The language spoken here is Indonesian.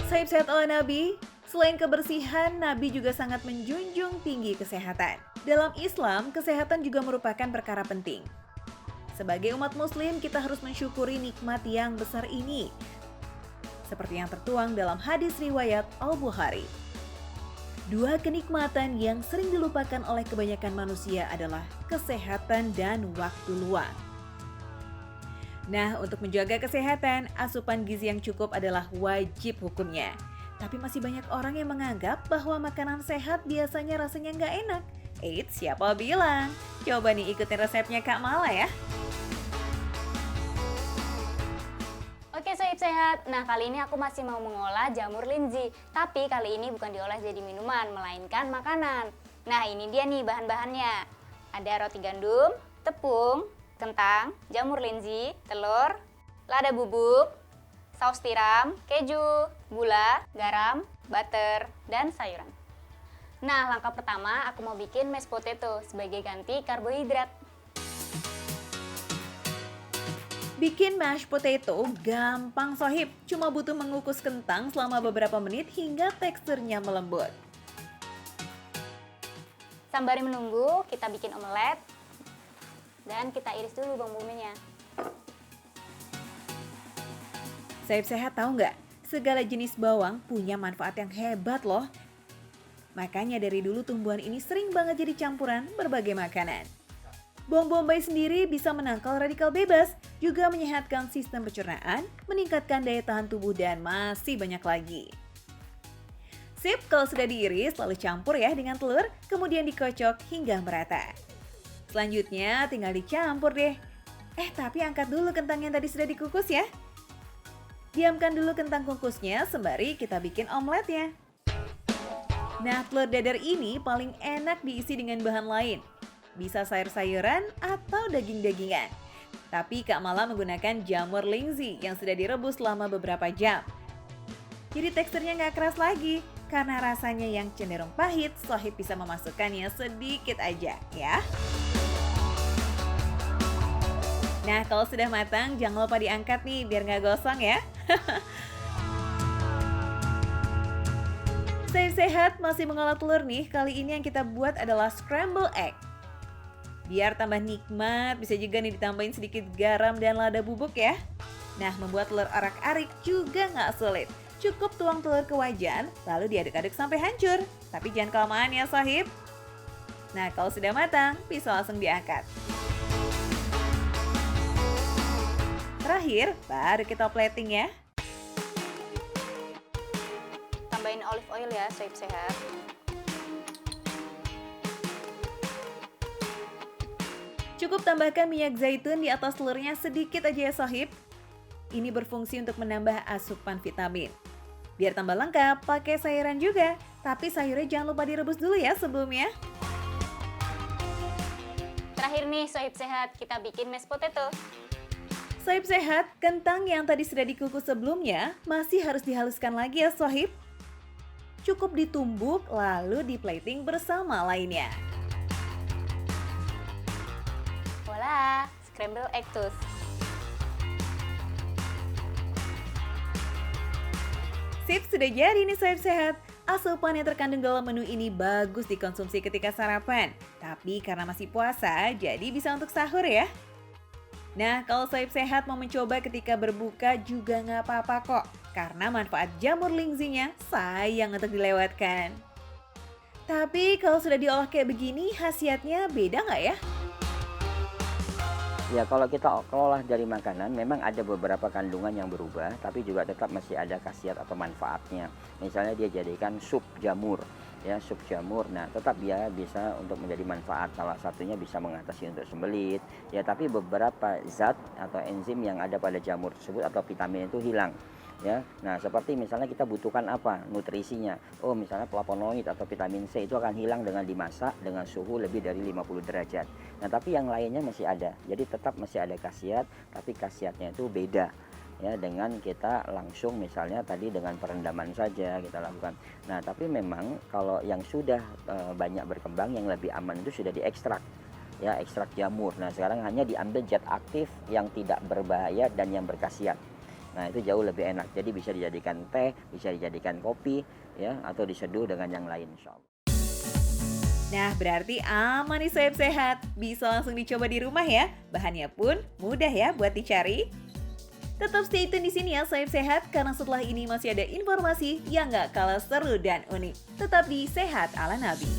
Saib sehat ala Nabi, selain kebersihan, Nabi juga sangat menjunjung tinggi kesehatan. Dalam Islam, kesehatan juga merupakan perkara penting. Sebagai umat muslim, kita harus mensyukuri nikmat yang besar ini. Seperti yang tertuang dalam hadis riwayat Al-Bukhari. Dua kenikmatan yang sering dilupakan oleh kebanyakan manusia adalah kesehatan dan waktu luang. Nah, untuk menjaga kesehatan, asupan gizi yang cukup adalah wajib hukumnya. Tapi masih banyak orang yang menganggap bahwa makanan sehat biasanya rasanya nggak enak. Eits, siapa bilang? Coba nih ikutin resepnya Kak Mala ya. Oke Sohib Sehat, nah kali ini aku masih mau mengolah jamur linzi. Tapi kali ini bukan diolah jadi minuman, melainkan makanan. Nah ini dia nih bahan-bahannya. Ada roti gandum, tepung, kentang, jamur linzi, telur, lada bubuk, saus tiram, keju, gula, garam, butter, dan sayuran. Nah langkah pertama aku mau bikin mashed potato sebagai ganti karbohidrat. Bikin mashed potato gampang Sohib, cuma butuh mengukus kentang selama beberapa menit hingga teksturnya melembut. Sembari menunggu, kita bikin omelet dan kita iris dulu bawang bombay-nya. Saib sehat tahu nggak? Segala jenis bawang punya manfaat yang hebat loh. Makanya dari dulu tumbuhan ini sering banget jadi campuran berbagai makanan. Bawang bombay sendiri bisa menangkal radikal bebas, juga menyehatkan sistem pencernaan, meningkatkan daya tahan tubuh, dan masih banyak lagi. Sip, kalau sudah diiris, lalu campur ya dengan telur, kemudian dikocok hingga merata. Selanjutnya tinggal dicampur deh. Tapi angkat dulu kentang yang tadi sudah dikukus ya. Diamkan dulu kentang kukusnya sembari kita bikin omeletnya. Nah, telur dadar ini paling enak diisi dengan bahan lain. Bisa sayur-sayuran atau daging-dagingan. Tapi Kak Mala menggunakan jamur linzi yang sudah direbus selama beberapa jam. Jadi teksturnya nggak keras lagi. Karena rasanya yang cenderung pahit, Sohib bisa memasukkannya sedikit aja ya. Nah, kalau sudah matang, jangan lupa diangkat nih biar nggak gosong ya. Saib sehat masih mengolah telur nih. Kali ini yang kita buat adalah scramble egg. Biar tambah nikmat, bisa juga nih ditambahin sedikit garam dan lada bubuk ya. Nah, membuat telur arak-arik juga nggak sulit. Cukup tuang telur ke wajan, lalu diaduk-aduk sampai hancur. Tapi jangan kelamaan ya Sohib. Nah, kalau sudah matang, bisa langsung diangkat. Terakhir, baru kita plating ya. Tambahin olive oil ya Sohib Sehat. Cukup tambahkan minyak zaitun di atas telurnya sedikit aja ya Sohib. Ini berfungsi untuk menambah asupan vitamin. Biar tambah lengkap, pakai sayuran juga. Tapi sayurnya jangan lupa direbus dulu ya sebelumnya. Terakhir nih Sohib Sehat, kita bikin mashed potato. Sohib sehat, kentang yang tadi sudah dikukus sebelumnya masih harus dihaluskan lagi ya Sohib. Cukup ditumbuk lalu di plating bersama lainnya. Voila, scramble egg toast. Sip, sudah jadi nih Sohib sehat. Asupan yang terkandung dalam menu ini bagus dikonsumsi ketika sarapan. Tapi karena masih puasa, jadi bisa untuk sahur ya. Nah, kalau Sohib sehat mau mencoba ketika berbuka juga nggak apa-apa kok. Karena manfaat jamur linzinya sayang untuk dilewatkan. Tapi kalau sudah diolah kayak begini, khasiatnya beda nggak ya? Ya kalau kita kelola dari makanan memang ada beberapa kandungan yang berubah, tapi juga tetap masih ada khasiat atau manfaatnya. Misalnya dia jadikan sup jamur, ya sup jamur. Nah tetap dia bisa untuk menjadi manfaat. Salah satunya bisa mengatasi untuk sembelit. Ya tapi beberapa zat atau enzim yang ada pada jamur tersebut atau vitamin itu hilang. Ya, nah seperti misalnya kita butuhkan apa nutrisinya, misalnya flavonoid atau vitamin C itu akan hilang dengan dimasak dengan suhu lebih dari 50 derajat. Nah tapi yang lainnya masih ada, jadi tetap masih ada khasiat, tapi khasiatnya itu beda ya dengan kita langsung misalnya tadi dengan perendaman saja kita lakukan. Nah tapi memang kalau yang sudah banyak berkembang yang lebih aman itu sudah diekstrak. Ya ekstrak jamur. Nah sekarang hanya diambil zat aktif yang tidak berbahaya dan yang berkhasiat. Nah, itu jauh lebih enak. Jadi bisa dijadikan teh, bisa dijadikan kopi, ya, atau diseduh dengan yang lain, insya Allah. Nah, berarti aman nih Sohib Sehat. Bisa langsung dicoba di rumah ya. Bahannya pun mudah ya buat dicari. Tetap stay tune di sini ya Sohib Sehat, karena setelah ini masih ada informasi yang gak kalah seru dan unik. Tetap di Sehat ala Nabi.